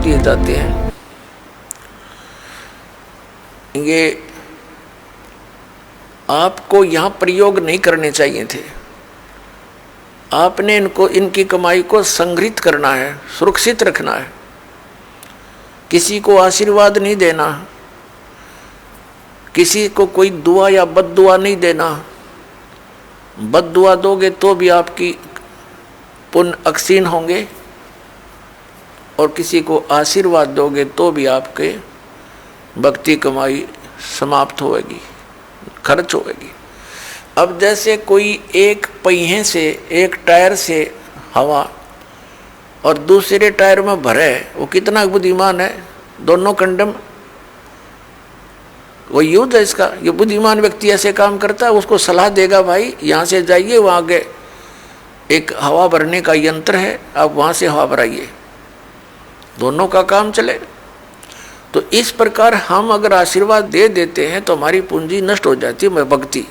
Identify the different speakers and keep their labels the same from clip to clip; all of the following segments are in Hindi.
Speaker 1: दिए जाते हैं। ये आपको यहाँ प्रयोग नहीं करने चाहिए थे। आपने इनकी कमाई को संग्रहित करना है, सुरक्षित रखना है। किसी को आशीर्वाद नहीं देना, किसी को कोई दुआ या बद्दुआ नहीं देना। बद्दुआ दोगे तो भी आपकी पुण्य अक्षीण होंगे, और किसी को आशीर्वाद दोगे तो भी आपके भक्ति कमाई समाप्त होगी, खर्च होगी। अब जैसे कोई एक पहिए से, एक टायर से हवा और दूसरे टायर में भरे, वो कितना बुद्धिमान है। दोनों कंडम, वो युद्ध है इसका। ये बुद्धिमान व्यक्ति ऐसे काम करता है, उसको सलाह देगा भाई यहाँ से जाइए, वहाँ आगे एक हवा भरने का यंत्र है, आप वहाँ से हवा भराइए, दोनों का काम चले। तो इस प्रकार हम अगर आशीर्वाद दे देते हैं तो हमारी पूंजी नष्ट हो जाती है, मैं भक्ति।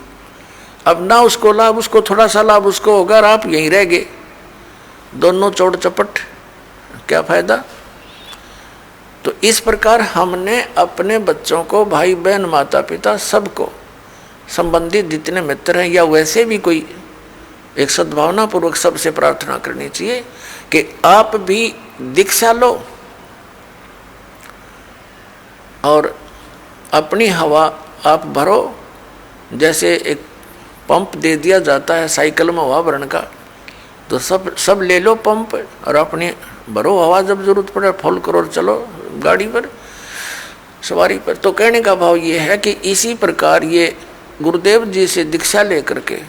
Speaker 1: अब ना उसको लाभ, उसको थोड़ा सा लाभ उसको होगा, और आप यहीं रह गए, दोनों चौड़ चपट, क्या फायदा। तो इस प्रकार हमने अपने बच्चों को, भाई बहन, माता पिता, सबको, संबंधित जितने मित्र हैं या वैसे भी कोई, एक सद्भावना पूर्वक सबसे प्रार्थना करनी चाहिए कि आप भी दीक्षा लो और अपनी हवा आप भरो। जैसे एक पंप दे दिया जाता है साइकिल में हवा भरने का, तो सब ले लो पंप और अपनी भरो हवा, जब जरूरत पड़े फुल करो और चलो गाड़ी पर, सवारी पर। तो कहने का भाव ये है कि इसी प्रकार ये गुरुदेव जी से दीक्षा लेकर के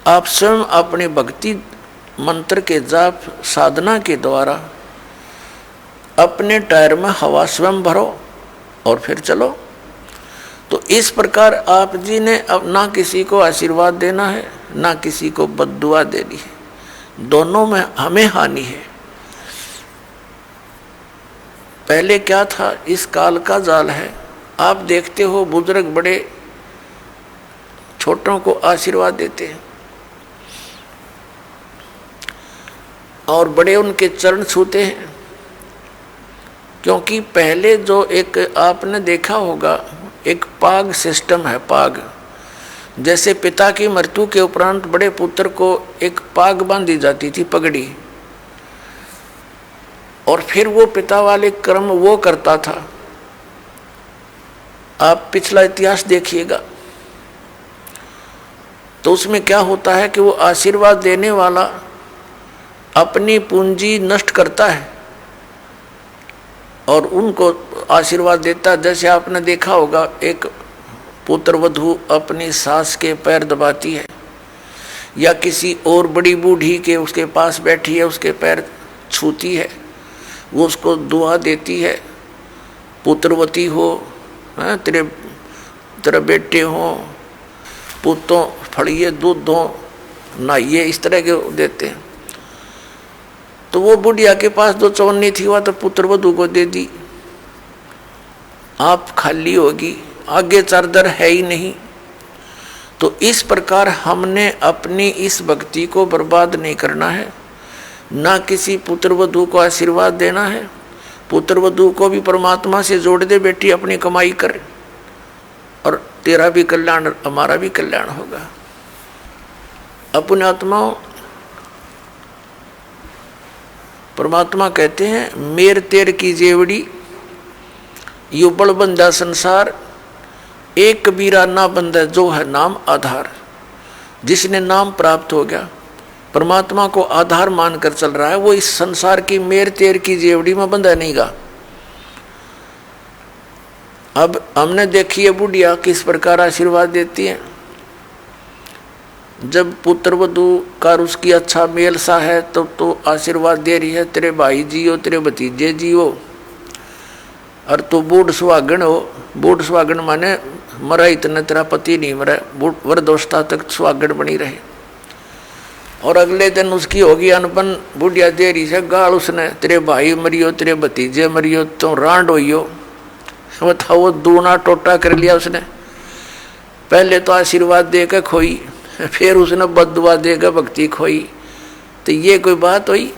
Speaker 1: आप स्वयं अपने भक्ति मंत्र के जाप साधना के द्वारा अपने टायर में हवा स्वयं भरो और फिर चलो। तो इस प्रकार आप जी ने अब ना किसी को आशीर्वाद देना है, ना किसी को बद्दुआ देनी है, दोनों में हमें हानि है। पहले क्या था, इस काल का जाल है। आप देखते हो बुजुर्ग बड़े छोटों को आशीर्वाद देते हैं और बड़े उनके चरण छूते हैं, क्योंकि पहले जो एक आपने देखा होगा एक पाग सिस्टम है। पाग जैसे पिता की मृत्यु के उपरांत बड़े पुत्र को एक पाग बांधी जाती थी, पगड़ी, और फिर वो पिता वाले कर्म वो करता था। आप पिछला इतिहास देखिएगा तो उसमें क्या होता है कि वो आशीर्वाद देने वाला अपनी पूंजी नष्ट करता है और उनको आशीर्वाद देता है। जैसे आपने देखा होगा एक पुत्र वधू अपनी सास के पैर दबाती है, या किसी और बड़ी बूढ़ी के उसके पास बैठी है उसके पैर छूती है, वो उसको दुआ देती है, पुत्रवती हो, तेरे बेटे हो, पुतों फड़िए दूध दो, नहाइए, इस तरह के देते हैं। तो वो बुढ़िया के पास जो चवन्नी थी वह तो पुत्र वधू को दे दी, आप खाली होगी, आगे चारदर है ही नहीं। तो इस प्रकार हमने अपनी इस भक्ति को बर्बाद नहीं करना है, ना किसी पुत्र वधू को आशीर्वाद देना है। पुत्र वधू को भी परमात्मा से जोड़ दे, बेटी अपनी कमाई कर और तेरा भी कल्याण हमारा भी कल्याण होगा। अपने आत्माओं, परमात्मा कहते हैं मेर तेर की जेवड़ी यू बड़ बंदा संसार, एक कबीरा ना बंदा जो है नाम आधार। जिसने नाम प्राप्त हो गया, परमात्मा को आधार मानकर चल रहा है, वो इस संसार की मेर तेर की जेवड़ी में बंधा नहीं गा। अब हमने देखी है बुढ़िया किस प्रकार आशीर्वाद देती है। जब पुत्र वधू का उसकी अच्छा मेल सा है तो आशीर्वाद दे रही है, तेरे भाई जियो, तेरे भतीजे जियो, और तो बूढ़ सुहागन हो। बूढ़ सुहागन माने मरा इतना तेरा पति नहीं मरा, वृद्धावस्था तक सुहागन बनी रहे। और अगले दिन उसकी होगी अनपन, बुढ़िया दे रही है गाल उसने, तेरे भाई मरियो, तेरे भतीजे मरियो, तो रांड होइयो। बताओ, वो दूना टोटा कर लिया उसने। पहले तो आशीर्वाद देकर खोई, फिर उसने बद्दुआ देकर भक्ति खोई। तो ये कोई बात हुई?